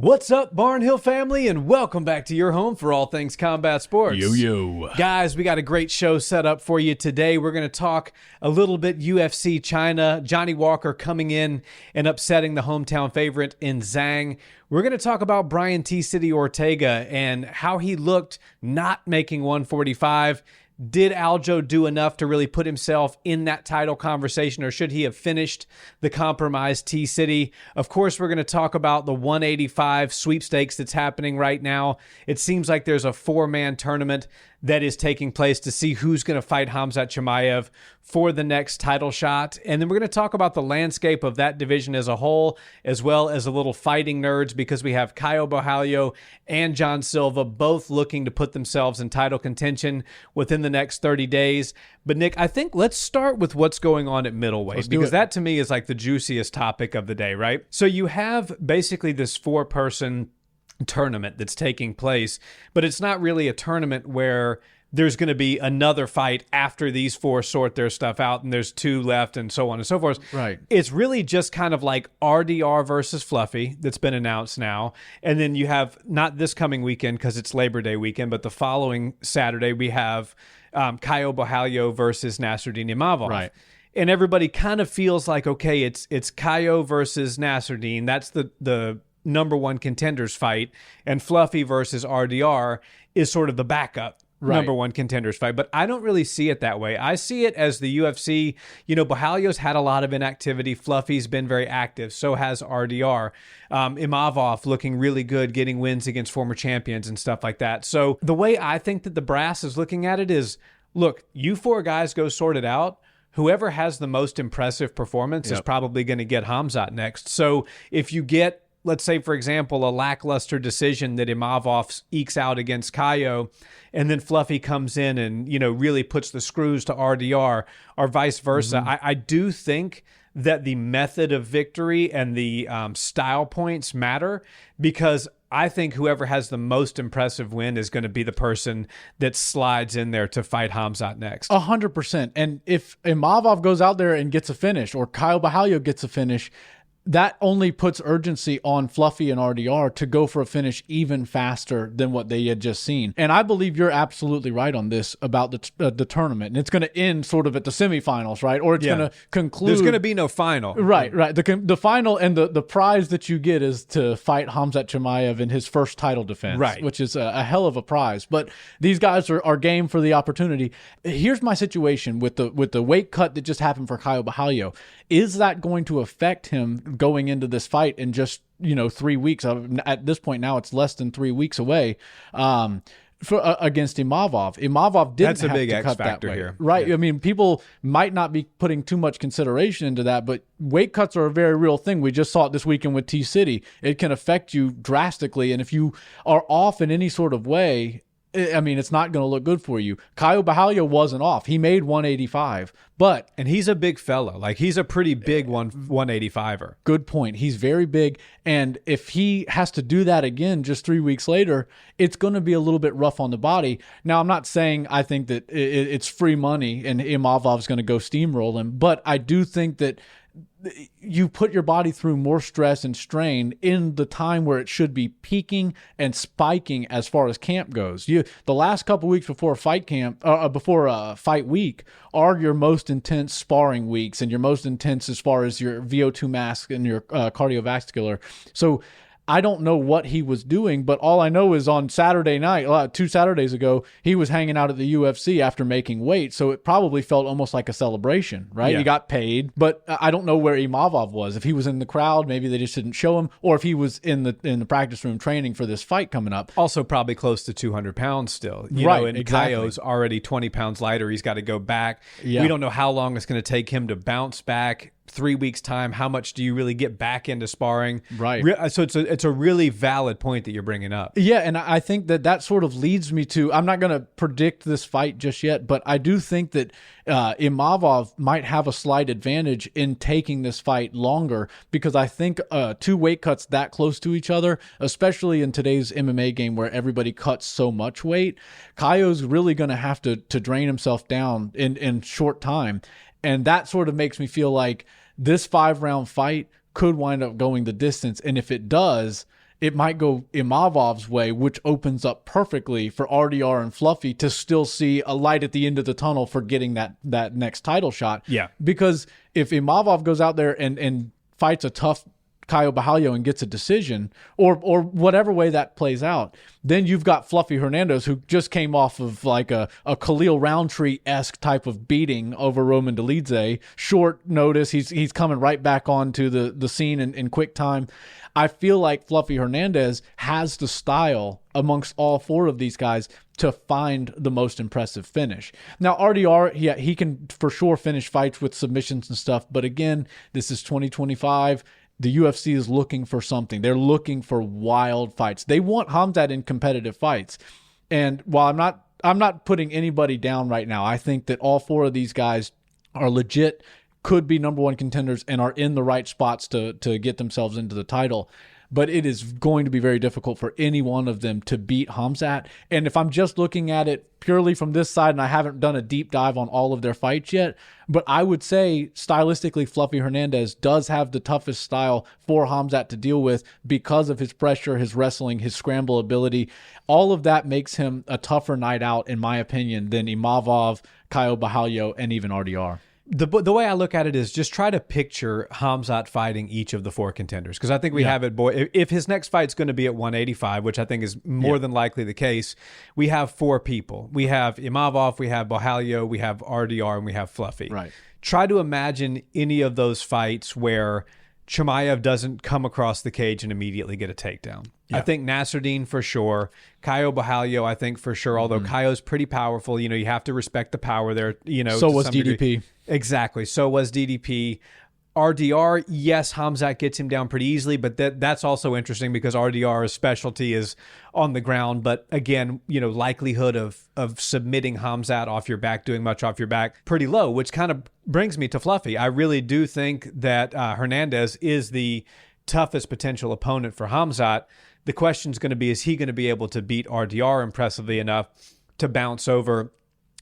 What's up, Barnhill family, and welcome back to your home for all things combat sports. Yo. Guys, we got a great show set up for you today. We're going to talk a little bit UFC China, Johnny Walker coming in and upsetting the hometown favorite in Zhang. We're going to talk about Brian T-City Ortega and how he looked not making 145. Did Aljo do enough to really put himself in that title conversation, or should he have finished the compromised T-City? Of course, we're going to talk about the 185 sweepstakes that's happening right now. It seems like there's a four-man tournament that is taking place to see who's going to fight Khamzat Chimaev for the next title shot. And then we're going to talk about the landscape of that division as a whole, as well as a little fighting nerds, because we have Caio Borralho and Jean Silva both looking to put themselves in title contention within the next 30 days. But Nick, I think let's start with what's going on at middleweight, because that to me is like the juiciest topic of the day, right? So you have basically this four-person tournament that's taking place, but it's not really a tournament where there's going to be another fight after these four sort their stuff out and there's two left and so on and so forth. Right. It's really just kind of like RDR versus Fluffy that's been announced now. And then you have, not this coming weekend because it's Labor Day weekend, but the following Saturday we have Caio Borralho versus Nasruddin Imavov. Right. And everybody kind of feels like, okay, it's Caio versus Nasruddin. That's the number one contenders fight, and Fluffy versus RDR is sort of the backup number one contenders fight. But I don't really see it that way. I see it as the UFC. You know, Borralho's had a lot of inactivity. Fluffy's been very active. So has RDR. Imavov looking really good, getting wins against former champions and stuff like that. So the way I think that the brass is looking at it is, look, you four guys go sort it out. Whoever has the most impressive performance is probably going to get Khamzat next. So if you get, let's say, for example, a lackluster decision that Imavov ekes out against Caio, and then Fluffy comes in and, you know, really puts the screws to RDR, or vice versa. I do think that the method of victory and the style points matter, because I think whoever has the most impressive win is going to be the person that slides in there to fight Khamzat next. 100%. And if Imavov goes out there and gets a finish, or Caio Borralho gets a finish, that only puts urgency on Fluffy and RDR to go for a finish even faster than what they had just seen. And I believe you're absolutely right on this about the tournament. And it's going to end sort of at the semifinals, right? Or it's going to conclude. There's going to be no final. Right. The final, and the prize that you get is to fight Khamzat Chimaev in his first title defense, which is a hell of a prize. But these guys are game for the opportunity. Here's my situation with the weight cut that just happened for Caio Borralho. Is that going to affect him going into this fight in just, 3 weeks? At this point now, it's less than 3 weeks away against Imavov. Imavov didn't have to cut that way. Here. Right. Yeah. I mean, people might not be putting too much consideration into that, but weight cuts are a very real thing. We just saw it this weekend with T-City. It can affect you drastically. And if you are off in any sort of way, I mean, it's not going to look good for you. Caio Borralho wasn't off. He made 185, and he's a big fella. Like, he's a pretty big 185er. Good point. He's very big. And if he has to do that again just 3 weeks later, it's going to be a little bit rough on the body. Now, I'm not saying I think that it's free money and Imavov's going to go steamroll him, but I do think that you put your body through more stress and strain in the time where it should be peaking and spiking as far as camp goes. The last couple weeks before fight week are your most intense sparring weeks and your most intense as far as your VO2 max and your cardiovascular. So I don't know what he was doing, but all I know is on Saturday night, 2 Saturdays ago, he was hanging out at the UFC after making weight. So it probably felt almost like a celebration, right? Yeah. He got paid, but I don't know where Imavov was. If he was in the crowd, maybe they just didn't show him, or if he was in the practice room training for this fight coming up. Also probably close to 200 pounds still. You know, and exactly. Caio's already 20 pounds lighter. He's got to go back. Yeah. We don't know how long it's going to take him to bounce back. 3 weeks time, how much do you really get back into sparring? Right. So it's a really valid point that you're bringing up. Yeah, and I think that sort of leads me to, I'm not going to predict this fight just yet, but I do think that Imavov might have a slight advantage in taking this fight longer, because I think two weight cuts that close to each other, especially in today's MMA game where everybody cuts so much weight, Caio's really going to have to drain himself down in short time. And that sort of makes me feel like this 5-round fight could wind up going the distance. And if it does, it might go Imavov's way, which opens up perfectly for RDR and Fluffy to still see a light at the end of the tunnel for getting that next title shot. Yeah. Because if Imavov goes out there and fights a tough Caio Borralho and gets a decision, or whatever way that plays out, then you've got Fluffy Hernandez, who just came off of like a Khalil Roundtree-esque type of beating over Roman Dolidze. Short notice, he's coming right back onto the scene in quick time. I feel like Fluffy Hernandez has the style amongst all four of these guys to find the most impressive finish. Now, RDR, yeah, he can for sure finish fights with submissions and stuff, but again, this is 2025. The UFC is looking for something. They're looking for wild fights. They want Khamzat in competitive fights. And while I'm not putting anybody down right now, I think that all four of these guys are legit, could be number one contenders, and are in the right spots to get themselves into the title. But it is going to be very difficult for any one of them to beat Khamzat. And if I'm just looking at it purely from this side, and I haven't done a deep dive on all of their fights yet, but I would say stylistically, Fluffy Hernandez does have the toughest style for Khamzat to deal with because of his pressure, his wrestling, his scramble ability. All of that makes him a tougher night out, in my opinion, than Imavov, Caio Borralho, and even RDR. The way I look at it is just try to picture Khamzat fighting each of the four contenders, because I think we have it. If his next fight's going to be at 185, which I think is more than likely the case, we have four people. We have Imavov, we have Borralho, we have RDR, and we have Fluffy. Right. Try to imagine any of those fights where Chimaev doesn't come across the cage and immediately get a takedown. Yeah. I think Nasruddin for sure. Caio Borralho, I think for sure, although Caio's pretty powerful. You know, you have to respect the power there. You know, so was DDP. Degree. Exactly. So was DDP. RDR, yes, Khamzat gets him down pretty easily, but that's also interesting because RDR's specialty is on the ground. But again, you know, likelihood of submitting Khamzat off your back, doing much off your back, pretty low, which kind of brings me to Fluffy. I really do think that Hernandez is the toughest potential opponent for Khamzat. The question is going to be, is he going to be able to beat RDR impressively enough to bounce over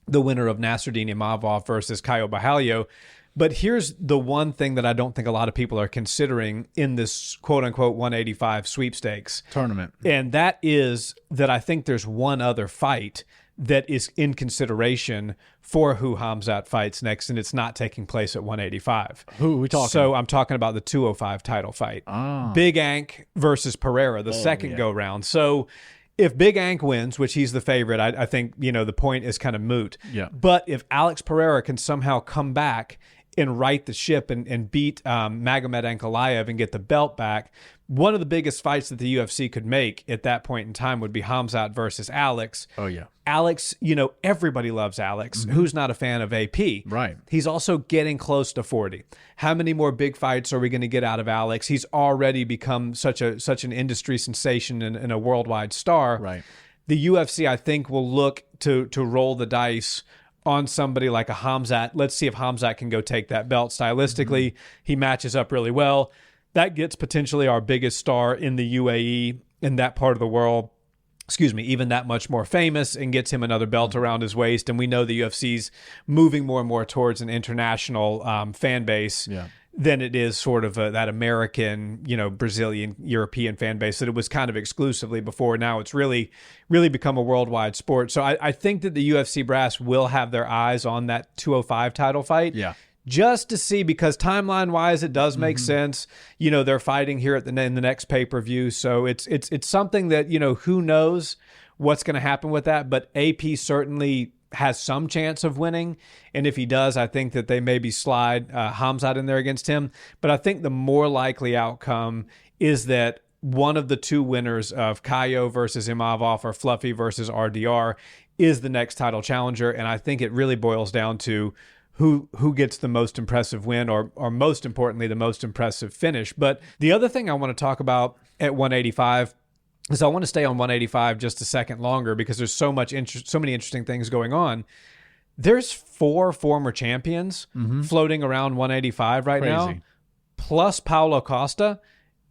the winner of Nasruddin Imavov versus Caio Borralho? But here's the one thing that I don't think a lot of people are considering in this quote-unquote 185 sweepstakes tournament. And that is that I think there's one other fight that is in consideration for who Khamzat fights next, and it's not taking place at 185. Who are we talking? So I'm talking about the 205 title fight. Big Ank versus Pereira, the second go-round. So if Big Ank wins, which he's the favorite, I think, you know, the point is kind of moot. Yeah. But if Alex Pereira can somehow come back and right the ship and beat Magomed Ankalaev and get the belt back, one of the biggest fights that the UFC could make at that point in time would be Khamzat versus Alex. Oh, yeah. Alex, you know, everybody loves Alex. Who's not a fan of AP? Right. He's also getting close to 40. How many more big fights are we going to get out of Alex? He's already become such an industry sensation and a worldwide star. Right. The UFC, I think, will look to roll the dice on somebody like a Khamzat. Let's see if Khamzat can go take that belt. Stylistically, he matches up really well. That gets potentially our biggest star in the UAE, in that part of the world, even that much more famous, and gets him another belt around his waist. And we know the UFC's moving more and more towards an international fan base than it is sort of that American, you know, Brazilian, European fan base that it was kind of exclusively before. Now it's really become a worldwide sport. So I think that the UFC brass will have their eyes on that 205 title fight. Yeah. Just to see, because timeline-wise, it does make sense. You know, they're fighting here in the next pay-per-view, so it's something that, you know, who knows what's going to happen with that. But AP certainly has some chance of winning, and if he does, I think that they maybe slide Khamzat in there against him. But I think the more likely outcome is that one of the two winners of Caio versus Imavov or Fluffy versus RDR is the next title challenger, and I think it really boils down to who gets the most impressive win, or most importantly, the most impressive finish. But the other thing I want to talk about at 185 is I want to stay on 185 just a second longer because there's so many interesting things going on. There's 4 former champions floating around 185 right now, plus Paulo Costa.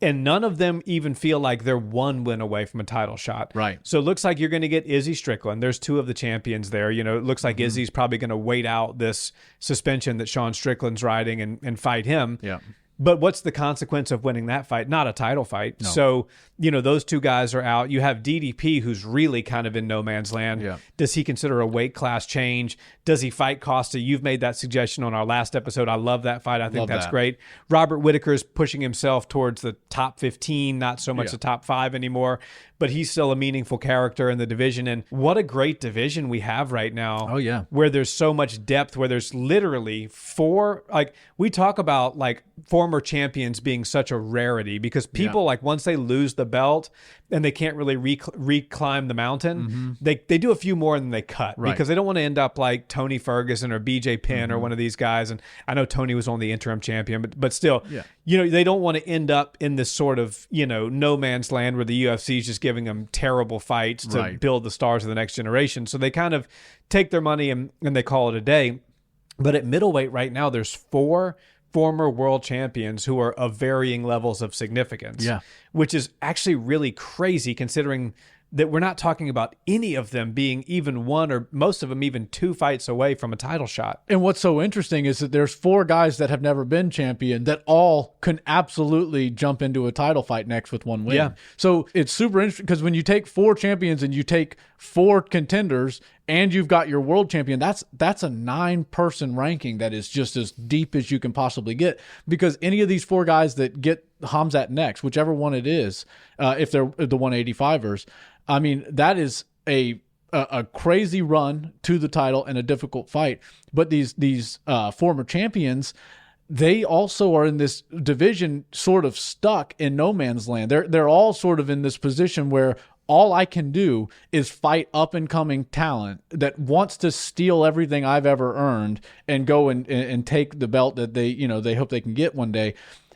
And none of them even feel like they're one win away from a title shot. Right. So it looks like you're going to get Izzy Strickland. There's 2 of the champions there. You know, it looks like Izzy's probably going to wait out this suspension that Sean Strickland's riding and fight him. Yeah. But what's the consequence of winning that fight? Not a title fight. No. So, those two guys are out. You have DDP, who's really kind of in no man's land. Yeah. Does he consider a weight class change? Does he fight Costa? You've made that suggestion on our last episode. I love that fight. I think that's great. Robert Whittaker's pushing himself towards the top 15, not so much the top 5 anymore, but he's still a meaningful character in the division. And what a great division we have right now. Oh, yeah. Where there's so much depth, where there's literally 4, like we talk about like former champions being such a rarity because people like once they lose the belt and they can't really reclimb the mountain, they do a few more and then they cut because they don't want to end up like Tony Ferguson or BJ Penn or one of these guys. And I know Tony was only the interim champion, but still, they don't want to end up in this sort of, no man's land where the UFC is just giving them terrible fights to build the stars of the next generation. So they kind of take their money and they call it a day. But at middleweight right now, there's 4 former world champions who are of varying levels of significance, which is actually really crazy considering that we're not talking about any of them being even 1 or most of them even 2 fights away from a title shot. And what's so interesting is that there's 4 guys that have never been champion that all can absolutely jump into a title fight next with 1 win. Yeah. So it's super interesting because when you take 4 champions and you take 4 contenders and you've got your world champion, that's a 9-person ranking that is just as deep as you can possibly get, because any of these 4 guys that get Khamzat next, whichever one it is, if they're the 185ers, I mean, that is a crazy run to the title and a difficult fight. But these former champions, they also are in this division sort of stuck in no man's land. They're all sort of in this position where all I can do is fight up and coming talent that wants to steal everything I've ever earned and go and take the belt that they hope they can get one day.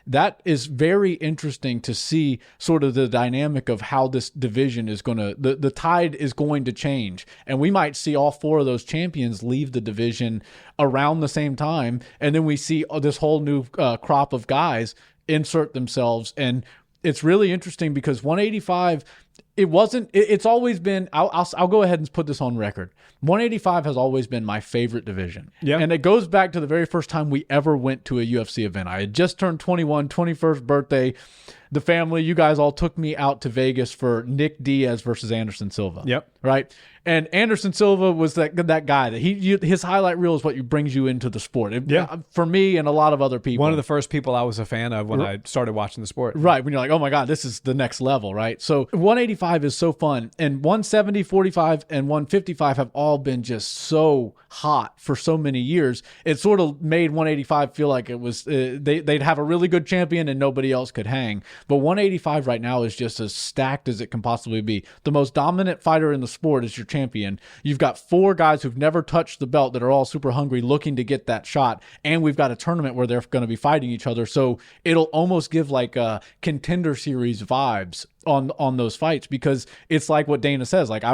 That is very interesting to see sort of the dynamic of how this division is going to, the tide is going to change. And we might see all 4 of those champions leave the division around the same time. And then we see this whole new crop of guys insert themselves. And it's really interesting because 185, it's always been, I'll go ahead and put this on record. 185 has always been my favorite division. Yeah. And it goes back to the very first time we ever went to a UFC event. I had just turned 21, 21st birthday. The family, you guys all took me out to Vegas for Nick Diaz versus Anderson Silva. Yep. Right? And Anderson Silva was that guy that his highlight reel is what brings you into the sport. For me and a lot of other people. One of the first people I was a fan of when I started watching the sport. Right. When you're like, oh my God, this is the next level, right? So 185 is so fun. And 170, 45, and 155 have all been just so hot for so many years. It sort of made 185 feel like it was, they'd have a really good champion and nobody else could hang. But 185 right now is just as stacked as it can possibly be. The most dominant fighter in the sport is your champion. You've got 4 guys who've never touched the belt that are all super hungry looking to get that shot. And we've got a tournament where they're going to be fighting each other. So it'll almost give like a contender series vibes on those fights, because it's like what Dana says, like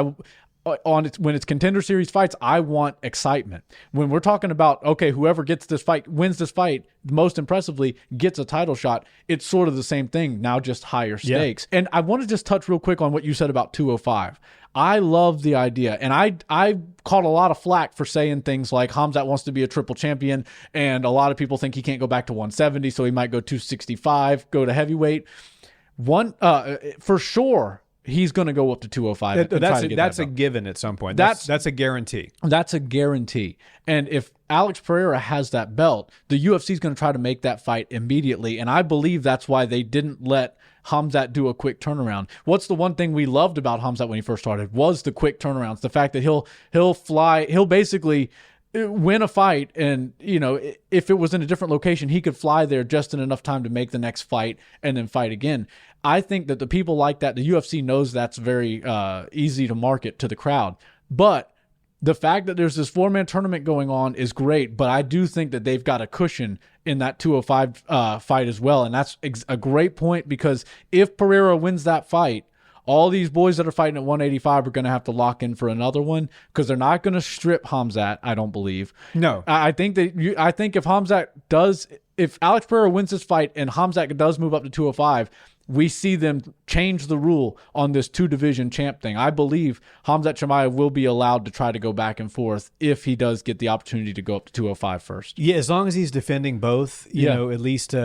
when it's contender series fights, I want excitement. When we're talking about, okay, whoever gets this fight, wins this fight most impressively, gets a title shot, it's sort of the same thing, now just higher stakes. And I want to just touch real quick on what you said about 205. I love the idea. And I caught a lot of flack for saying things like Khamzat wants to be a triple champion, and a lot of people think he can't go back to 170, so he might go 265, go to heavyweight. For sure, he's going to go up to 205. That's a given at some point. That's a guarantee. That's a guarantee. And if Alex Pereira has that belt, the UFC is going to try to make that fight immediately. And I believe that's why they didn't let Khamzat do a quick turnaround. What's the one thing we loved about Khamzat when he first started was the quick turnarounds. The fact that he'll basically win a fight, and if it was in a different location, he could fly there just in enough time to make the next fight and then fight again. I think that the people like that, the UFC knows that's very easy to market to the crowd. But the fact that there's this 4-man tournament going on is great, but I do think that they've got a cushion in that 205 fight as well. And that's a great point, because if Pereira wins that fight, all these boys that are fighting at 185 are going to have to lock in for another one, because they're not going to strip Khamzat, I don't believe. No. I think if Alex Pereira wins this fight and Khamzat does move up to 205, we see them change the rule on this 2-division champ thing, I believe Khamzat Chimaev will be allowed to try to go back and forth if he does get the opportunity to go up to 205 first. Yeah, as long as he's defending both, you know, at least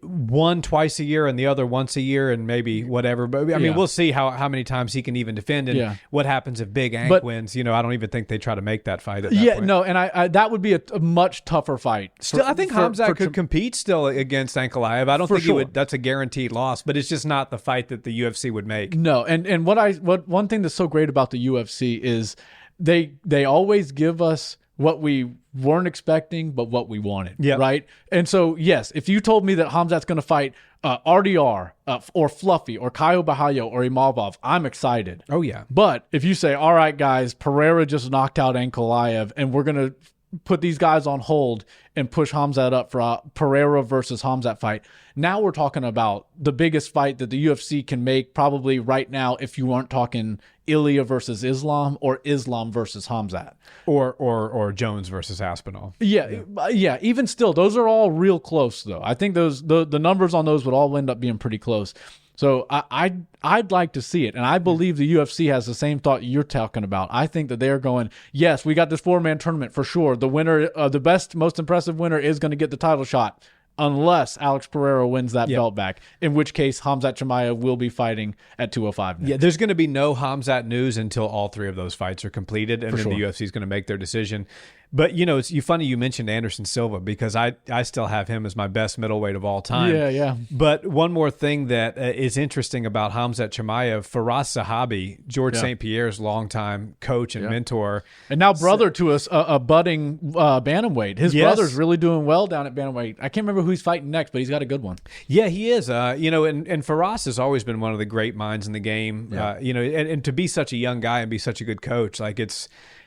one twice a year and the other once a year and maybe whatever. But I mean, we'll see how many times he can even defend and what happens if Big Ank wins. You know, I don't even think they try to make that fight at that point. No, and I that would be a much tougher fight. Still, I think Khamzat could compete still against Ankalaev. I don't think he would. That's a guaranteed loss, but it's just not the fight that the UFC would make. No, and one thing that's so great about the UFC is they always give us what we weren't expecting, but what we wanted. Yeah. Right. And so, yes, if you told me that Khamzat's going to fight RDR or Fluffy or Caio Bahayo or Imavov, I'm excited. Oh, yeah. But if you say, all right, guys, Pereira just knocked out Ankalaev and we're going to put these guys on hold and push Khamzat up for a Pereira versus Khamzat fight. Now we're talking about the biggest fight that the UFC can make probably right now if you aren't talking Ilya versus Islam or Islam versus Khamzat. Or Jones versus Aspinall. Yeah. Even still, those are all real close, though. I think the numbers on those would all end up being pretty close. So I'd like to see it, and I believe the UFC has the same thought you're talking about. I think that they're going, yes, we got this 4-man tournament for sure. The winner, the best, most impressive winner is going to get the title shot, unless Alex Pereira wins that belt back, in which case Khamzat Chimaev will be fighting at 205 next. Yeah, there's going to be no Khamzat news until all 3 of those fights are completed, and then the UFC is going to make their decision. But, you know, it's funny you mentioned Anderson Silva because I still have him as my best middleweight of all time. Yeah. But one more thing that is interesting about Khamzat Chimaev, Faraz Sahabi, George St. Pierre's longtime coach and mentor. And now brother to us, a budding bantamweight. His brother's really doing well down at bantamweight. I can't remember who he's fighting next, but he's got a good one. Yeah, he is. You know, and Faraz has always been one of the great minds in the game. Yeah. You know, and to be such a young guy and be such a good coach, like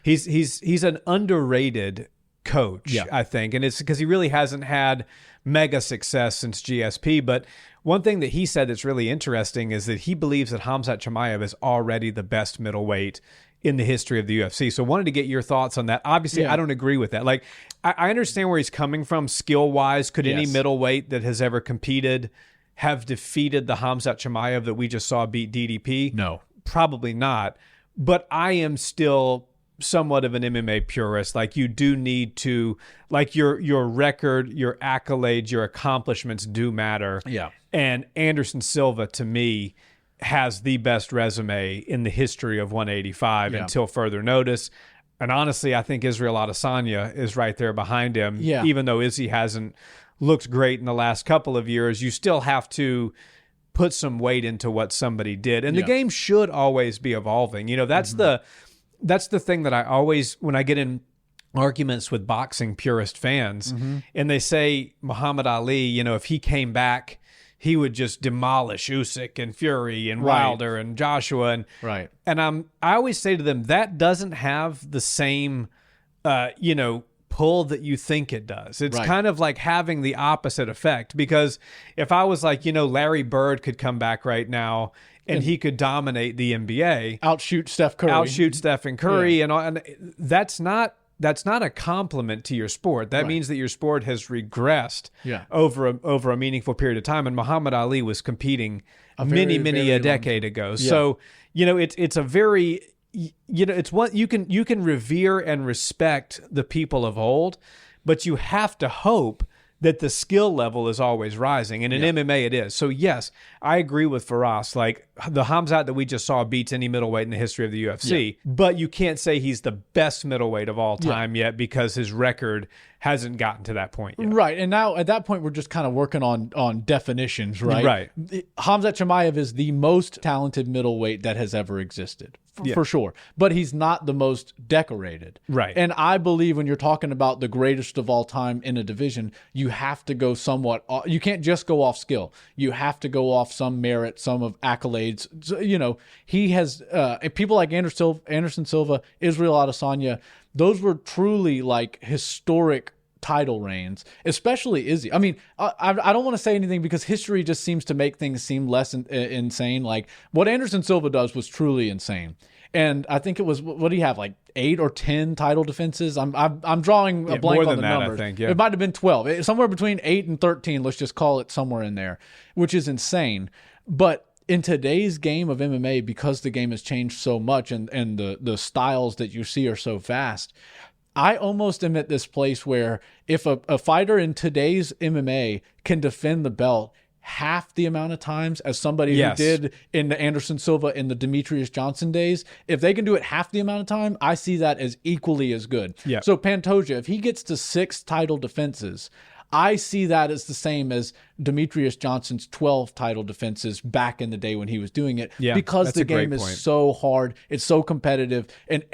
he's an underrated coach, I think. And it's because he really hasn't had mega success since GSP. But one thing that he said that's really interesting is that he believes that Khamzat Chimaev is already the best middleweight in the history of the UFC. So I wanted to get your thoughts on that. Obviously, I don't agree with that. Like, I understand where he's coming from skill-wise. Could any middleweight that has ever competed have defeated the Khamzat Chimaev that we just saw beat DDP? No. Probably not. But I am still somewhat of an MMA purist. Like, you do need to, like, your record, your accolades, your accomplishments do matter. Yeah. And Anderson Silva, to me, has the best resume in the history of 185 until further notice. And honestly, I think Israel Adesanya is right there behind him. Yeah. Even though Izzy hasn't looked great in the last couple of years, you still have to put some weight into what somebody did. And the game should always be evolving. You know, that's the thing that I always, when I get in arguments with boxing purist fans, and they say Muhammad Ali, you know, if he came back, he would just demolish Usyk and Fury and Wilder and Joshua. And I always say to them, that doesn't have the same, you know, pull that you think it does. It's kind of like having the opposite effect, because if I was like, you know, Larry Bird could come back right now and he could dominate the NBA, outshoot Steph Curry, and that's not a compliment to your sport. That means that your sport has regressed over a meaningful period of time. And Muhammad Ali was competing many a decade ago. So, you know, it's a very, you know, it's what you can revere and respect the people of old, but you have to hope that the skill level is always rising. And in MMA it is. So yes, I agree with Faraz. Like, the Khamzat that we just saw beats any middleweight in the history of the UFC, but you can't say he's the best middleweight of all time yet, because his record hasn't gotten to that point yet. Right. And now at that point, we're just kind of working on definitions, right? Right. Khamzat Chimaev is the most talented middleweight that has ever existed, for sure. But he's not the most decorated. Right. And I believe when you're talking about the greatest of all time in a division, you have to go somewhat, you can't just go off skill. You have to go off some merit, some of accolades. So, you know, he has people like Anderson Silva, Israel Adesanya. Those were truly like historic title reigns, especially Izzy. I mean, I don't want to say anything because history just seems to make things seem less insane. Like, what Anderson Silva does was truly insane. And I think it was, what do you have, like 8 or 10 title defenses? I'm drawing a blank on the numbers. I think, It might have been 12. Somewhere between 8 and 13, let's just call it somewhere in there, which is insane. But in today's game of MMA, because the game has changed so much and the styles that you see are so fast, I almost am at this place where if a fighter in today's MMA can defend the belt half the amount of times as somebody who did in the Anderson Silva and the Demetrius Johnson days, if they can do it half the amount of time, I see that as equally as good. Yeah. So Pantoja, if he gets to 6 title defenses, I see that as the same as Demetrius Johnson's 12 title defenses back in the day when he was doing it, because the game is so hard, it's so competitive, and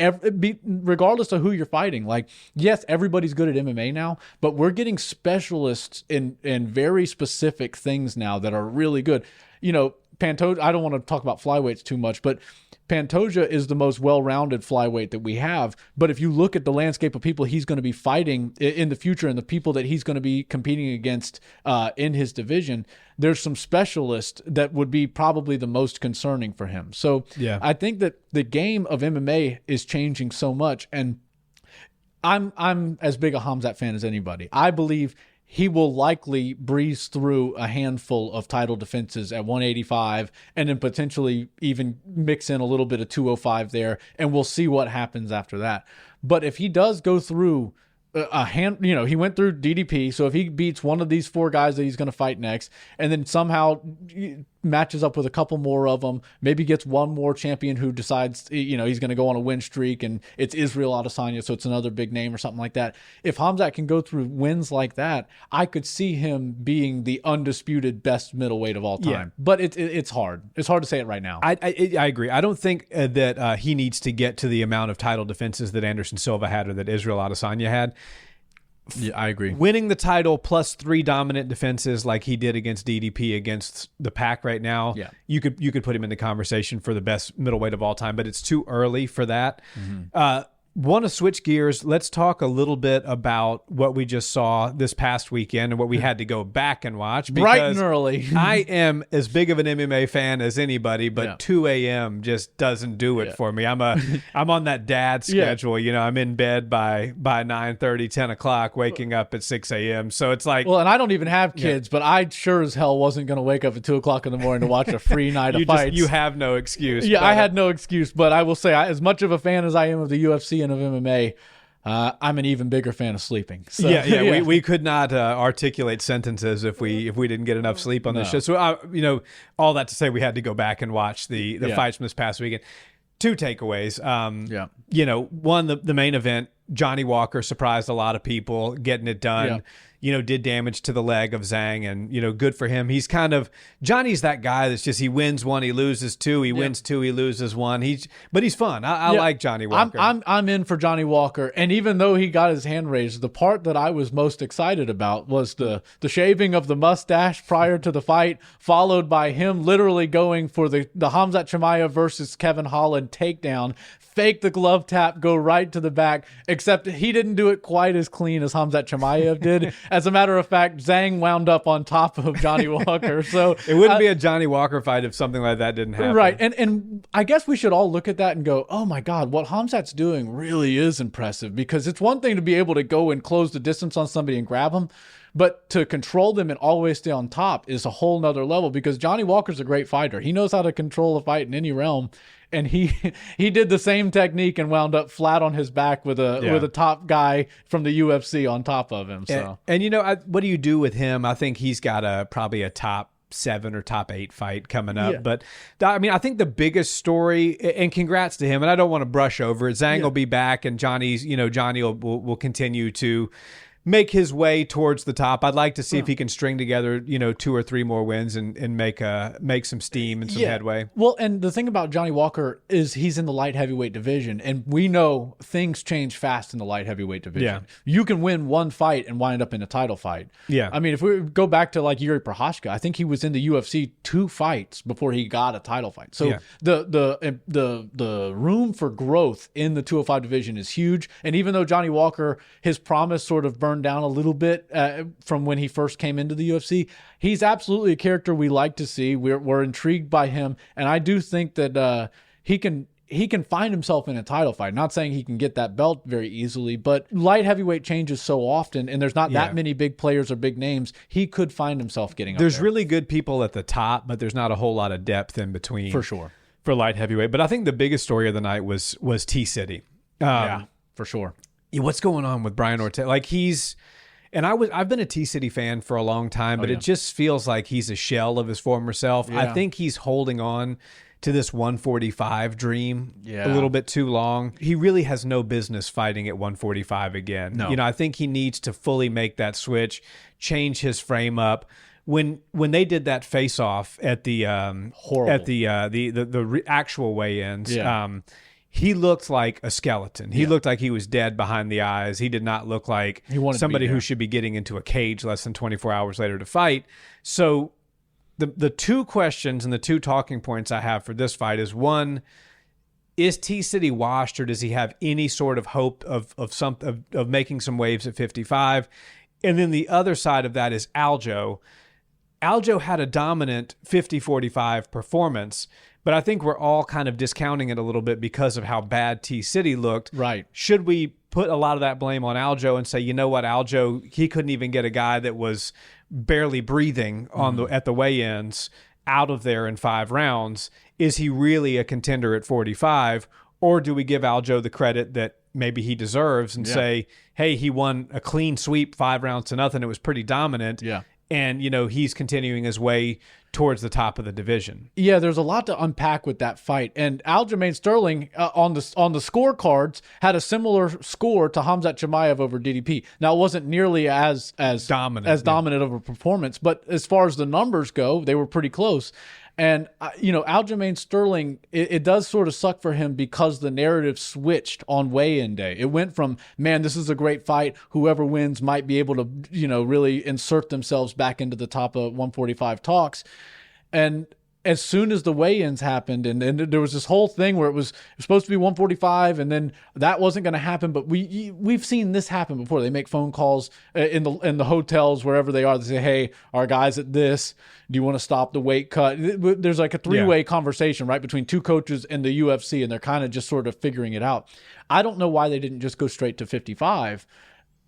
regardless of who you're fighting, like, yes, everybody's good at MMA now, but we're getting specialists in very specific things now that are really good. You know, Pantoja, I don't want to talk about flyweights too much, but Pantoja is the most well-rounded flyweight that we have. But if you look at the landscape of people he's going to be fighting in the future and the people that he's going to be competing against in his division, there's some specialists that would be probably the most concerning for him. So I think that the game of MMA is changing so much, and I'm as big a Khamzat fan as anybody. I believe he will likely breeze through a handful of title defenses at 185 and then potentially even mix in a little bit of 205 there, and we'll see what happens after that. But if he does go through he went through DDP, so if he beats one of these 4 guys that he's going to fight next and then somehow matches up with a couple more of them, maybe gets one more champion who decides, he's going to go on a win streak and it's Israel Adesanya, so it's another big name or something like that. If Khamzat can go through wins like that, I could see him being the undisputed best middleweight of all time. Yeah. But it's hard. It's hard to say it right now. I agree. I don't think that he needs to get to the amount of title defenses that Anderson Silva had or that Israel Adesanya had. Yeah, I agree. Winning the title plus 3 dominant defenses like he did against DDP against the Pac right now, you could put him in the conversation for the best middleweight of all time, but it's too early for that. Want to switch gears. Let's talk a little bit about what we just saw this past weekend and what we had to go back and watch. Bright and early. I am as big of an MMA fan as anybody, but 2 a.m. just doesn't do it for me. I'm on that dad schedule. You know, I'm in bed by 9:30, 10 o'clock, waking up at 6 a.m. So it's like, well, and I don't even have kids, but I sure as hell wasn't going to wake up at 2 o'clock in the morning to watch a free night of fights. You have no excuse. Yeah, I had no excuse, but I will say, as much of a fan as I am of the UFC and of MMA, I'm an even bigger fan of sleeping. So, we could not articulate sentences if we didn't get enough sleep on this show. So all that to say, we had to go back and watch the fights from this past weekend. 2 takeaways. One, the main event, Johnny Walker surprised a lot of people getting it done. Did damage to the leg of Zhang, and, good for him. He's Johnny's that guy that's just, he wins 1, he loses 2, he wins 2, he loses 1. But he's fun. I like Johnny Walker. I'm in for Johnny Walker. And even though he got his hand raised, the part that I was most excited about was the shaving of the mustache prior to the fight, followed by him literally going for the Khamzat Chimaev versus Kevin Holland takedown, fake the glove tap, go right to the back, except he didn't do it quite as clean as Khamzat Chimaev did. As a matter of fact, Zhang wound up on top of Johnny Walker. So it wouldn't be a Johnny Walker fight if something like that didn't happen. Right. And I guess we should all look at that and go, oh my God, what Khamzat's doing really is impressive, because it's one thing to be able to go and close the distance on somebody and grab them, but to control them and always stay on top is a whole nother level, because Johnny Walker's a great fighter. He knows how to control a fight in any realm. And he did the same technique and wound up flat on his back with a top guy from the UFC on top of him. So and what do you do with him? I think he's got probably a top 7 or top 8 fight coming up. But I mean, I think the biggest story, and congrats to him, and I don't want to brush over it, Zhang will be back, and Johnny will continue to make his way towards the top. I'd like to see if he can string together, 2 or 3 more wins and make some steam and some headway. Well, and the thing about Johnny Walker is he's in the light heavyweight division, and we know things change fast in the light heavyweight division. Yeah. You can win one fight and wind up in a title fight. Yeah. I mean, if we go back to like Yuri Prochazka, I think he was in the UFC 2 fights before he got a title fight. So the room for growth in the 205 division is huge. And even though Johnny Walker, his promise sort of burned down a little bit from when he first came into the UFC, he's absolutely a character we like to see. We're intrigued by him, and I do think that he can he can find himself in a title fight. Not saying he can get that belt very easily, but light heavyweight changes so often, and there's not that many big players or big names. He could find himself getting up there. There's really good people at the top, but there's not a whole lot of depth in between. For sure. For light heavyweight. But I think the biggest story of the night was T-City. Yeah, for sure. What's going on with Brian Ortega? Like I've been a T-City fan for a long time, but it just feels like he's a shell of his former self. I think he's holding on to this 145 dream a little bit too long. He really has no business fighting at 145 again. No. I think he needs to fully make that switch, change his frame up. When they did that face off at the the actual weigh-ins, he looked like a skeleton. He looked like he was dead behind the eyes. He did not look like somebody who should be getting into a cage less than 24 hours later to fight. So the two questions and the two talking points I have for this fight is, one, is T-City washed, or does he have any sort of hope of making some waves at 55? And then the other side of that is Aljo. Aljo had a dominant 50-45 performance, but I think we're all kind of discounting it a little bit because of how bad T-City looked. Right. Should we put a lot of that blame on Aljo and say, you know what, Aljo, he couldn't even get a guy that was barely breathing on at the weigh-ins out of there in 5 rounds? Is he really a contender at 45? Or do we give Aljo the credit that maybe he deserves and say, hey, he won a clean sweep 5 rounds to nothing. It was pretty dominant. Yeah. And, he's continuing his way towards the top of the division. Yeah, there's a lot to unpack with that fight. And Aljamain Sterling on the scorecards had a similar score to Khamzat Chimaev over DDP. Now, it wasn't nearly as dominant of a performance, but as far as the numbers go, they were pretty close. And, Aljamain Sterling, it does sort of suck for him because the narrative switched on weigh-in day. It went from, man, this is a great fight. Whoever wins might be able to, really insert themselves back into the top of 145 talks. And as soon as the weigh-ins happened, and there was this whole thing where it was supposed to be 145, and then that wasn't going to happen. But we've seen this happen before. They make phone calls in the hotels, wherever they are. They say, hey, our guys at this, do you want to stop the weight cut? There's like a 3-way conversation, right, between 2 coaches and the UFC, and they're kind of just sort of figuring it out. I don't know why they didn't just go straight to 55.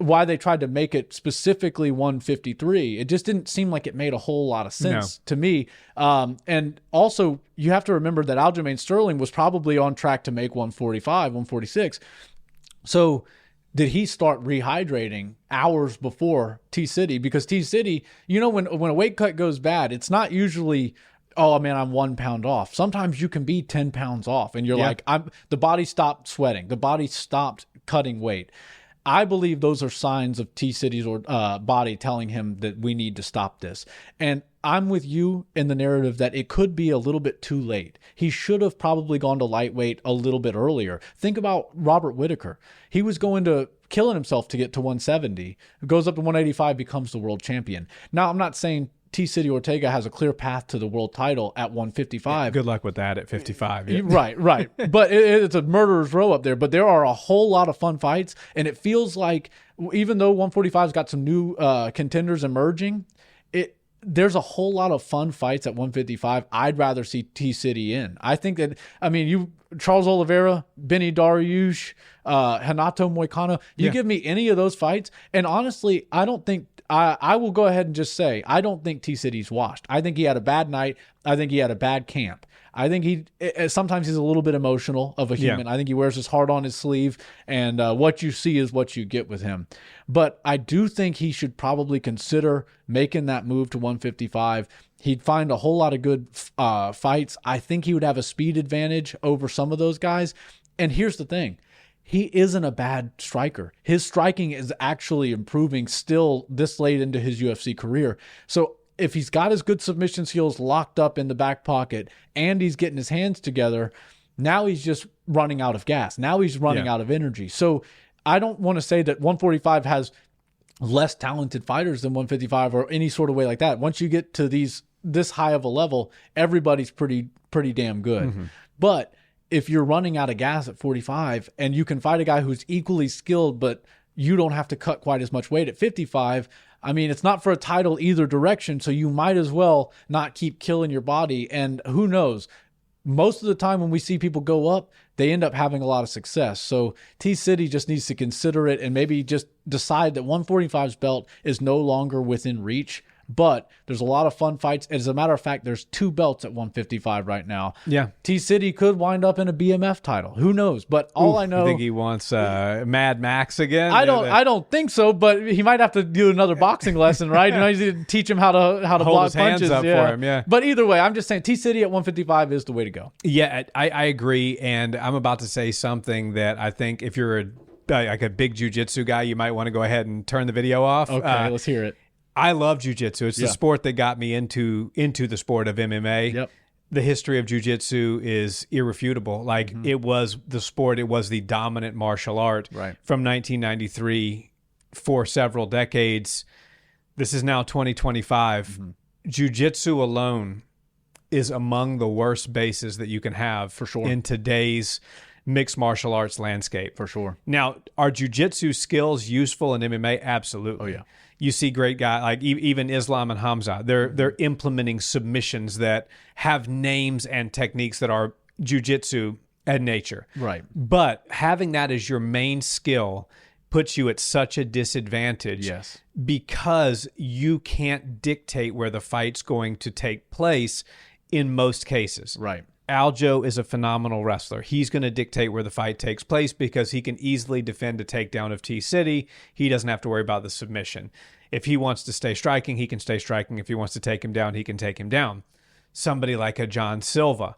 Why they tried to make it specifically 153. It just didn't seem like it made a whole lot of sense to me. And also, you have to remember that Aljamain Sterling was probably on track to make 145, 146. So did he start rehydrating hours before T-City? Because T-City, when a weight cut goes bad, it's not usually, oh man, I'm 1 pound off. Sometimes you can be 10 pounds off, and you're like, the body stopped sweating. The body stopped cutting weight. I believe those are signs of T-City's body telling him that we need to stop this. And I'm with you in the narrative that it could be a little bit too late. He should have probably gone to lightweight a little bit earlier. Think about Robert Whittaker. He was going to killing himself to get to 170, goes up to 185, becomes the world champion. Now, I'm not saying T-City Ortega has a clear path to the world title at 155. Good luck with that at 55. Yeah. Right. But it's a murderer's row up there. But there are a whole lot of fun fights. And it feels like, even though 145's got some new contenders emerging, there's a whole lot of fun fights at 155. I'd rather see T-City in. I think that, Charles Oliveira, Benny Dariush, Renato Moicano, give me any of those fights. And honestly, I will go ahead and just say, I don't think T-City's washed. I think he had a bad night. I think he had a bad camp. I think sometimes he's a little bit emotional of a human. I think he wears his heart on his sleeve, and what you see is what you get with him. But I do think he should probably consider making that move to 155. He'd find a whole lot of good fights. I think he would have a speed advantage over some of those guys. And here's the thing. He isn't a bad striker. His striking is actually improving still this late into his UFC career. So if he's got his good submission skills locked up in the back pocket and he's getting his hands together, now he's just running out of gas. Now he's running out of energy. So I don't want to say that 145 has less talented fighters than 155 or any sort of way like that. Once you get to this high of a level, everybody's pretty damn good. Mm-hmm. But if you're running out of gas at 45 and you can fight a guy who's equally skilled, but you don't have to cut quite as much weight at 55, it's not for a title either direction, so you might as well not keep killing your body. And who knows, most of the time when we see people go up, they end up having a lot of success. So T-City just needs to consider it and maybe just decide that 145's belt is no longer within reach. But there's a lot of fun fights. As a matter of fact, there's 2 belts at 155 right now. Yeah. T-City could wind up in a BMF title. Who knows? But all I know... You think he wants Mad Max again? I don't think so, but he might have to do another boxing lesson, right? You need to teach him how to hold block his hands punches. up for him, yeah. But either way, I'm just saying T-City at 155 is the way to go. Yeah, I agree. And I'm about to say something that I think if you're a big jiu-jitsu guy, you might want to go ahead and turn the video off. Okay, let's hear it. I love jiu-jitsu. It's the sport that got me into the sport of MMA. Yep. The history of jiu-jitsu is irrefutable. Like it was the sport, it was the dominant martial art from 1993 for several decades. This is now 2025. Jiu-jitsu alone is among the worst bases that you can have for sure in today's mixed martial arts landscape. For sure. Now, are jiu-jitsu skills useful in MMA? Absolutely. Oh, yeah. You see great guys like even Islam and Khamzat. They're implementing submissions that have names and techniques that are jiu-jitsu in nature. Right. But having that as your main skill puts you at such a disadvantage. Yes. Because you can't dictate where the fight's going to take place in most cases. Right. Aljo is a phenomenal wrestler. He's going to dictate where the fight takes place because he can easily defend a takedown of T-City. He doesn't have to worry about the submission. If he wants to stay striking, he can stay striking. If he wants to take him down, he can take him down. Somebody like a Jean Silva,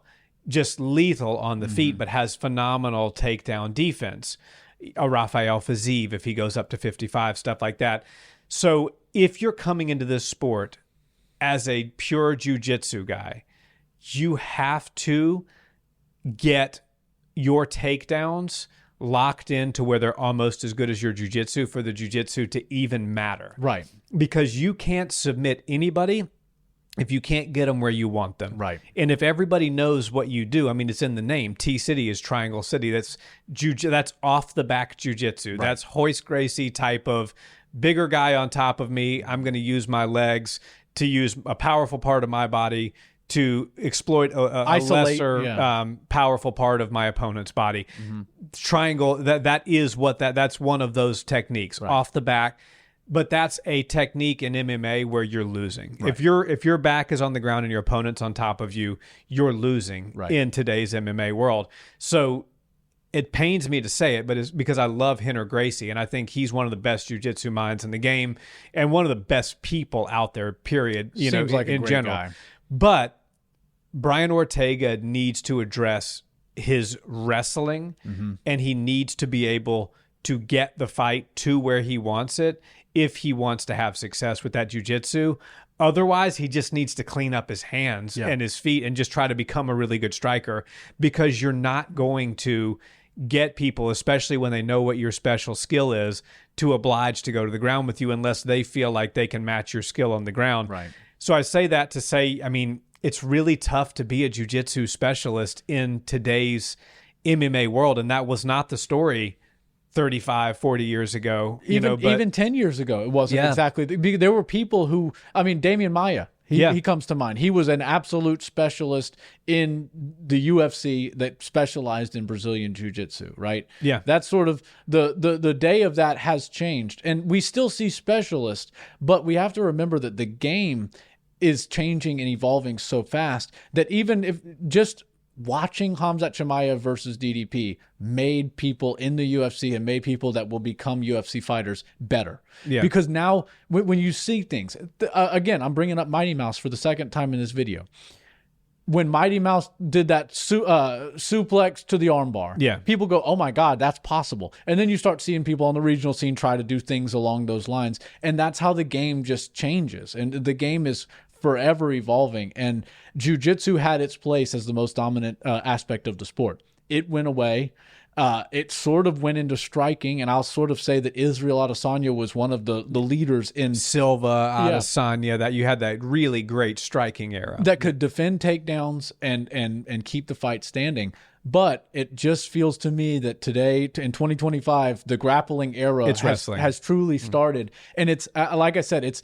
just lethal on the feet, but has phenomenal takedown defense. A Rafael Fiziev, if he goes up to 55, stuff like that. So if you're coming into this sport as a pure jiu-jitsu guy, you have to get your takedowns locked in to where they're almost as good as your jiu-jitsu for the jiu-jitsu to even matter. Right. Because you can't submit anybody if you can't get them where you want them. Right. And if everybody knows what you do, I mean, it's in the name. T-City is Triangle City. That's off the back jiu-jitsu. Right. That's Hoist Gracie type of bigger guy on top of me. I'm going to use my legs to use a powerful part of my body to exploit a lesser powerful part of my opponent's body. Triangle, that's one of those techniques off the back. But that's a technique in MMA where you're losing. Right. If your back is on the ground and your opponent's on top of you, you're losing in today's MMA world. So it pains me to say it, but it's because I love Rener Gracie, and I think he's one of the best jiu-jitsu minds in the game and one of the best people out there, period, Seems like in a great general. Guy. But Brian Ortega needs to address his wrestling, and he needs to be able to get the fight to where he wants it if he wants to have success with that jiu-jitsu. Otherwise, he just needs to clean up his hands and his feet and just try to become a really good striker, because you're not going to get people, especially when they know what your special skill is, to oblige to go to the ground with you unless they feel like they can match your skill on the ground. Right. So I say that to say, I mean, it's really tough to be a jiu-jitsu specialist in today's MMA world, and that was not the story 35, 40 years ago. Even 10 years ago, it wasn't exactly. There were people who, Damian Maia, he comes to mind. He was an absolute specialist in the UFC that specialized in Brazilian Jiu-Jitsu, right? Yeah. That's sort of the day of that has changed. And we still see specialists, but we have to remember that the game is changing and evolving so fast that even if just watching Khamzat Chimaev versus DDP made people in the UFC and made people that will become UFC fighters better. Yeah. Because now when you see things, again, I'm bringing up Mighty Mouse for the second time in this video. When Mighty Mouse did that suplex to the armbar, people go, oh my God, that's possible. And then you start seeing people on the regional scene try to do things along those lines. And that's how the game just changes. And the game is forever evolving, and jiu-jitsu had its place as the most dominant aspect of the sport. It went away. It sort of went into striking, and I'll sort of say that Israel Adesanya was one of the leaders in Silva, Adesanya, that you had that really great striking era that could defend takedowns and keep the fight standing. But it just feels to me that today, in 2025, the grappling era has truly started. And it's like I said,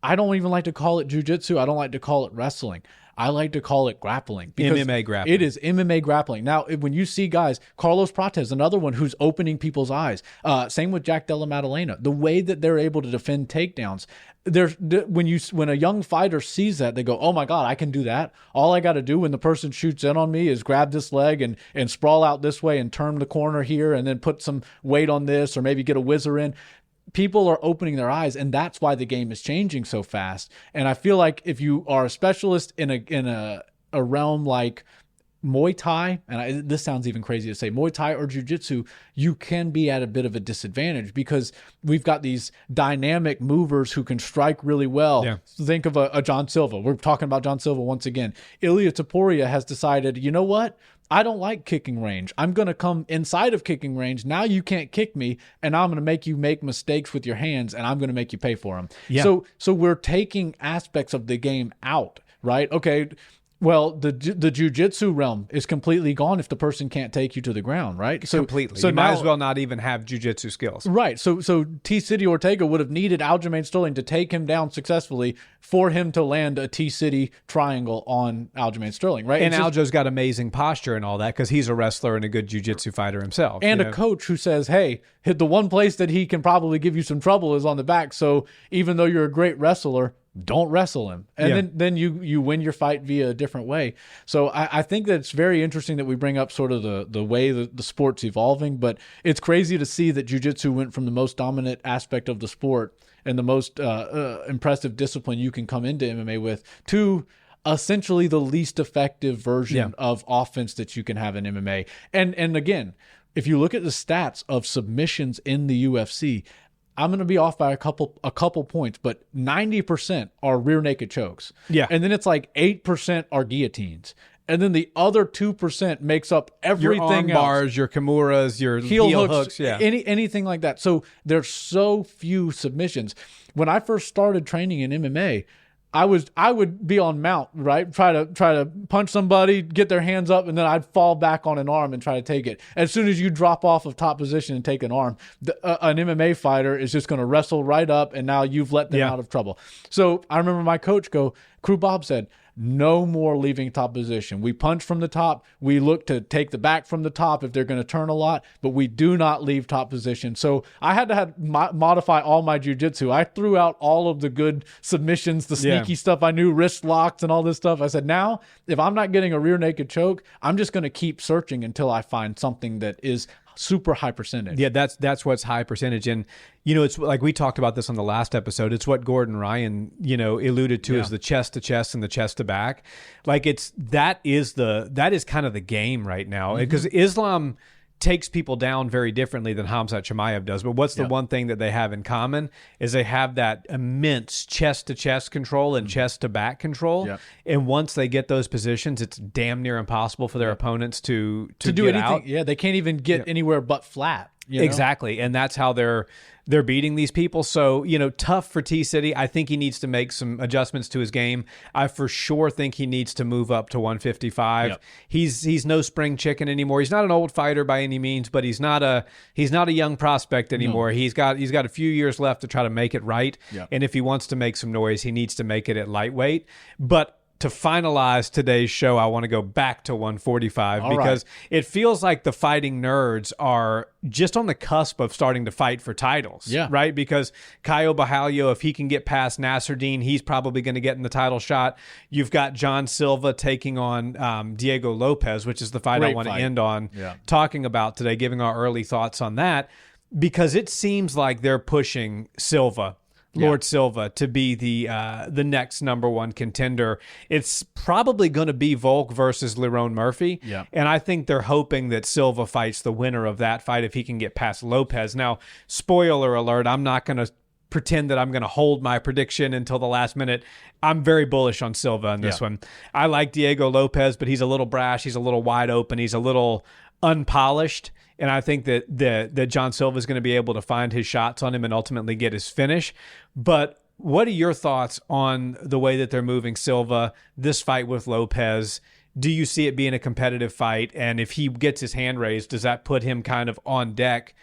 I don't even like to call it jiu-jitsu. I don't like to call it wrestling. I like to call it grappling. Because MMA grappling. It is MMA grappling. Now, when you see guys, Carlos Prates, another one who's opening people's eyes. Same with Jack Della Maddalena. The way that they're able to defend takedowns. When a young fighter sees that, they go, oh my God, I can do that. All I got to do when the person shoots in on me is grab this leg and sprawl out this way and turn the corner here and then put some weight on this or maybe get a whizzer in. People are opening their eyes, and that's why the game is changing so fast. And I feel like if you are a specialist in a realm like Muay Thai, and this sounds even crazy to say, Muay Thai or jiu-jitsu, you can be at a bit of a disadvantage because we've got these dynamic movers who can strike really well. Yeah. Think of a Jean Silva. We're talking about Jean Silva once again. Ilia Topuria has decided, you know what? I don't like kicking range. I'm going to come inside of kicking range. Now you can't kick me, and I'm going to make you make mistakes with your hands, and I'm going to make you pay for them. Yeah. So we're taking aspects of the game out, right? Okay, well, the jiu-jitsu realm is completely gone if the person can't take you to the ground, right? Completely. So you might as well not even have jiu-jitsu skills. Right. So T-City Ortega would have needed Aljamain Sterling to take him down successfully for him to land a T-City triangle on Aljamain Sterling, right? And Aljo's got amazing posture and all that because he's a wrestler and a good jiu-jitsu fighter himself. And a coach who says, hey, the one place that he can probably give you some trouble is on the back. So even though you're a great wrestler, don't wrestle him. And then you win your fight via a different way. So I think that it's very interesting that we bring up sort of the way the sport's evolving, but it's crazy to see that jiu-jitsu went from the most dominant aspect of the sport and the most impressive discipline you can come into MMA with to essentially the least effective version of offense that you can have in MMA. And again, if you look at the stats of submissions in the UFC, I'm going to be off by a couple points, but 90% are rear naked chokes. Yeah. And then it's like 8% are guillotines. And then the other 2% makes up everything your arm else. bars, your kimuras, your heel hooks. Yeah. Anything like that. So there's so few submissions. When I first started training in MMA, I would be on mount, right? Try to punch somebody, get their hands up, and then I'd fall back on an arm and try to take it. As soon as you drop off of top position and take an arm, an MMA fighter is just going to wrestle right up, and now you've let them out of trouble. So I remember my coach Crew Bob said, no more leaving top position. We punch from the top. We look to take the back from the top if they're going to turn a lot, but we do not leave top position. So I had to modify all my jiu-jitsu. I threw out all of the good submissions, the sneaky stuff I knew, wrist locks and all this stuff. I said, now, if I'm not getting a rear naked choke, I'm just going to keep searching until I find something that is super high percentage. Yeah, that's what's high percentage. And, it's like we talked about this on the last episode. It's what Gordon Ryan, alluded to as the chest to chest and the chest to back. Like that is kind of the game right now because Islam takes people down very differently than Khamzat Chimaev does. But what's the one thing that they have in common is they have that immense chest to chest control and chest to back control. Yep. And once they get those positions, it's damn near impossible for their opponents to do anything. Out. Yeah, they can't even get anywhere but flat. Exactly. And that's how they're beating these people. So, tough for T-City. I think he needs to make some adjustments to his game. I for sure think he needs to move up to 155. Yep. He's no spring chicken anymore. He's not an old fighter by any means, but he's not a young prospect anymore. No. He's got a few years left to try to make it right. Yep. And if he wants to make some noise, he needs to make it at lightweight. But to finalize today's show, I want to go back to 145 because it feels like the Fighting Nerds are just on the cusp of starting to fight for titles, right? Because Caio Borralho, if he can get past Nasruddin, he's probably going to get in the title shot. You've got Jean Silva taking on Diego Lopez, which is the fight I want to end on talking about today, giving our early thoughts on that, because it seems like they're pushing Silva. Lord Silva to be the next number one contender. It's probably going to be Volk versus Lerone Murphy. Yeah. And I think they're hoping that Silva fights the winner of that fight if he can get past Lopez. Now, spoiler alert, I'm not going to pretend that I'm going to hold my prediction until the last minute. I'm very bullish on Silva in this one. I like Diego Lopez, but he's a little brash. He's a little wide open. He's a little unpolished. And I think that Jean Silva is going to be able to find his shots on him and ultimately get his finish. But what are your thoughts on the way that they're moving Silva, this fight with Lopez? Do you see it being a competitive fight? And if he gets his hand raised, does that put him kind of on deck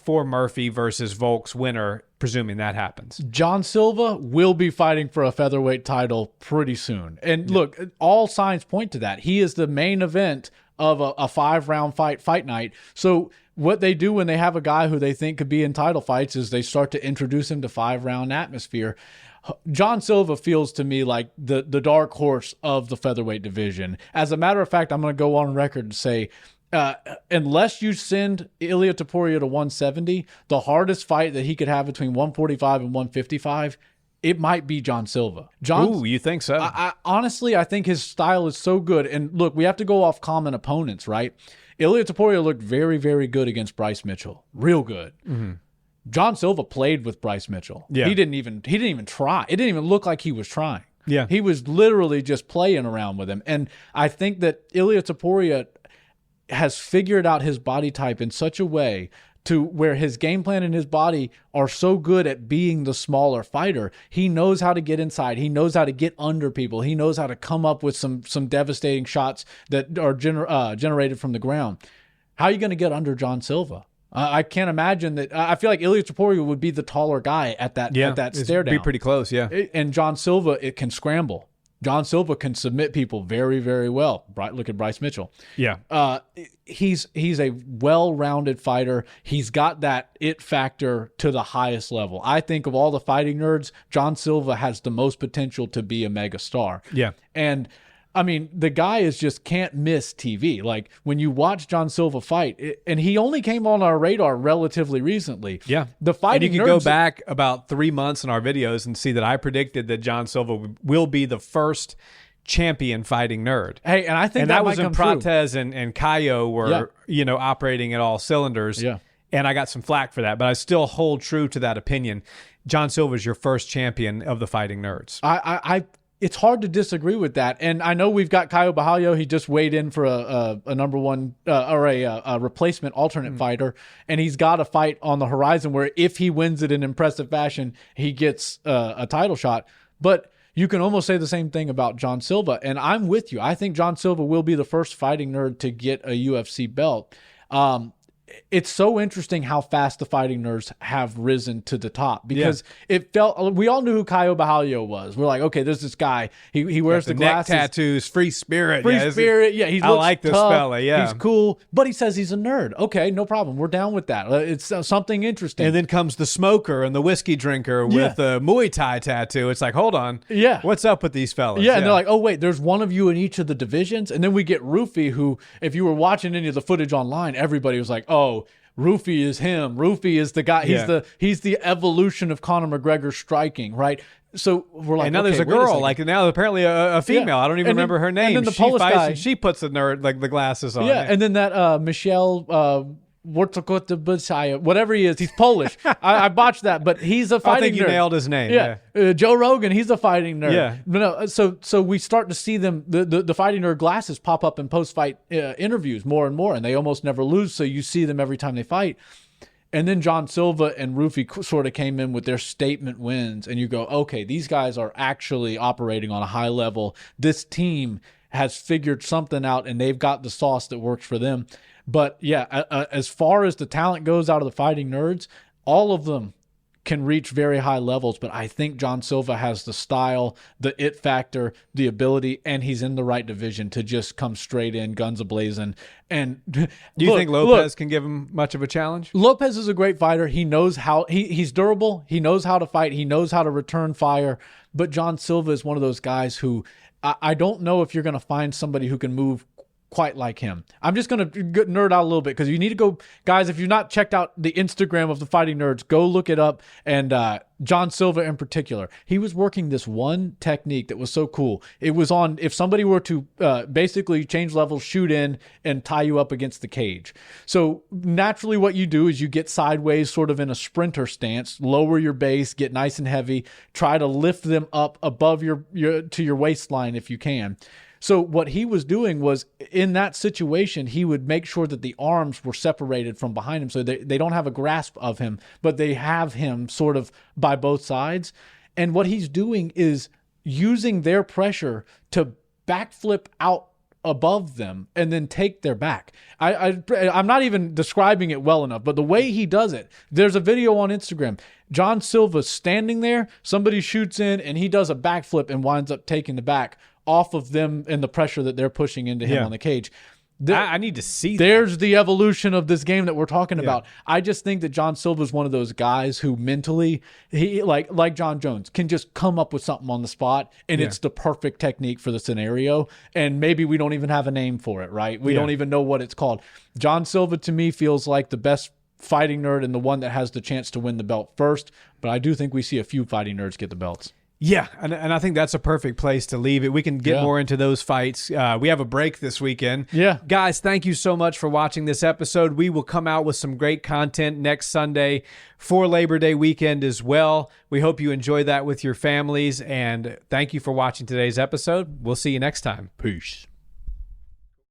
for Murphy versus Volk's winner, presuming that happens? John Silva will be fighting for a featherweight title pretty soon. And look, all signs point to that. He is the main event of a 5-round fight night. So what they do when they have a guy who they think could be in title fights is they start to introduce him to 5-round atmosphere. John Silva feels to me like the dark horse of the featherweight division. As a matter of fact, I'm going to go on record and say, unless you send Ilia Topuria to 170, the hardest fight that he could have between 145 and 155, it might be John Silva. Ooh, you think so? Honestly, I think his style is so good. And look, we have to go off common opponents, right? Ilia Topuria looked very, very good against Bryce Mitchell. Real good. Mm-hmm. John Silva played with Bryce Mitchell. Yeah. He didn't even try. It didn't even look like he was trying. Yeah. He was literally just playing around with him. And I think that Ilia Topuria has figured out his body type in such a way to where his game plan and his body are so good at being the smaller fighter. He knows how to get inside. He knows how to get under people. He knows how to come up with some devastating shots that are generated from the ground. How are you going to get under John Silva? I can't imagine that. I feel like Ilia Topuria would be the taller guy at that stare down. Be pretty close, yeah. And John Silva, it can scramble. John Silva can submit people very, very well. Look at Bryce Mitchell. Yeah. He's a well-rounded fighter. He's got that it factor to the highest level. I think of all the fighting nerds, John Silva has the most potential to be a mega star. Yeah. And I mean, the guy is just can't miss TV. Like when you watch John Silva fight, and he only came on our radar relatively recently. Yeah. The fighting and you can go back about 3 months in our videos and see that I predicted that John Silva will be the first champion fighting nerd. Hey, and I think that was might when come Prates and Caio were, operating at all cylinders. Yeah. And I got some flack for that, but I still hold true to that opinion. John Silva is your first champion of the fighting nerds. It's hard to disagree with that. And I know we've got Caio Bajallo. He just weighed in for a number one or a replacement alternate fighter. And he's got a fight on the horizon where if he wins it in impressive fashion, he gets a title shot. But you can almost say the same thing about John Silva. And I'm with you. I think John Silva will be the first fighting nerd to get a UFC belt. It's so interesting how fast the fighting nerds have risen to the top because it felt, we all knew who Caio Bajallo was. We're like, okay, there's this guy. He wears the glasses. Neck tattoos, free spirit. Yeah, I like this fella, yeah. He's cool, but he says he's a nerd. Okay, no problem. We're down with that. It's something interesting. And then comes the smoker and the whiskey drinker with the Muay Thai tattoo. It's like, hold on. Yeah. What's up with these fellas? Yeah, and they're like, oh, wait, there's one of you in each of the divisions. And then we get Rufy, who, if you were watching any of the footage online, everybody was like, oh, Rufy is him. Rufy is the guy. He's the evolution of Conor McGregor striking, right? So we're like, and now there's a girl, like now apparently a female. Yeah. I don't even remember her name. And then the Polish guy, she puts the nerd like the glasses on. Yeah, and then that Michelle whatever he is, he's Polish. I botched that, but he's a fighting nerd. I think you nailed his name. Yeah. Joe Rogan, he's a fighting nerd. Yeah. But no, so we start to see them, the fighting nerd glasses pop up in post-fight interviews more and more, and they almost never lose, so you see them every time they fight. And then John Silva and Rufy sort of came in with their statement wins, and you go, okay, these guys are actually operating on a high level. This team has figured something out, and they've got the sauce that works for them. But yeah, as far as the talent goes out of the fighting nerds, all of them can reach very high levels. But I think John Silva has the style, the it factor, the ability, and he's in the right division to just come straight in, guns a-blazing. And do you think Lopez can give him much of a challenge? Lopez is a great fighter. He knows how he's durable. He knows how to fight. He knows how to return fire. But John Silva is one of those guys who I don't know if you're going to find somebody who can move quite like him. I'm just going to nerd out a little bit because you need to go, guys, if you've not checked out the Instagram of the Fighting Nerds, go look it up. And John Silva in particular, he was working this one technique that was so cool. It was on, if somebody were to basically change levels, shoot in, and tie you up against the cage. So naturally what you do is you get sideways sort of in a sprinter stance, lower your base, get nice and heavy, try to lift them up above your to your waistline if you can. So what he was doing was, in that situation, he would make sure that the arms were separated from behind him so they don't have a grasp of him, but they have him sort of by both sides. And what he's doing is using their pressure to backflip out above them and then take their back. I'm not even describing it well enough, but the way he does it, there's a video on Instagram. Jean Silva standing there, somebody shoots in and he does a backflip and winds up taking the back off of them and the pressure that they're pushing into him on the cage. I need to see There's the evolution of this game that we're talking about. I just think that John Silva is one of those guys who mentally, he like John Jones, can just come up with something on the spot, and it's the perfect technique for the scenario. And maybe we don't even have a name for it, right? We don't even know what it's called. John Silva, to me, feels like the best fighting nerd and the one that has the chance to win the belt first. But I do think we see a few fighting nerds get the belts. Yeah, and I think that's a perfect place to leave it. We can get more into those fights. We have a break this weekend. Yeah. Guys, thank you so much for watching this episode. We will come out with some great content next Sunday for Labor Day weekend as well. We hope you enjoy that with your families, and thank you for watching today's episode. We'll see you next time. Peace.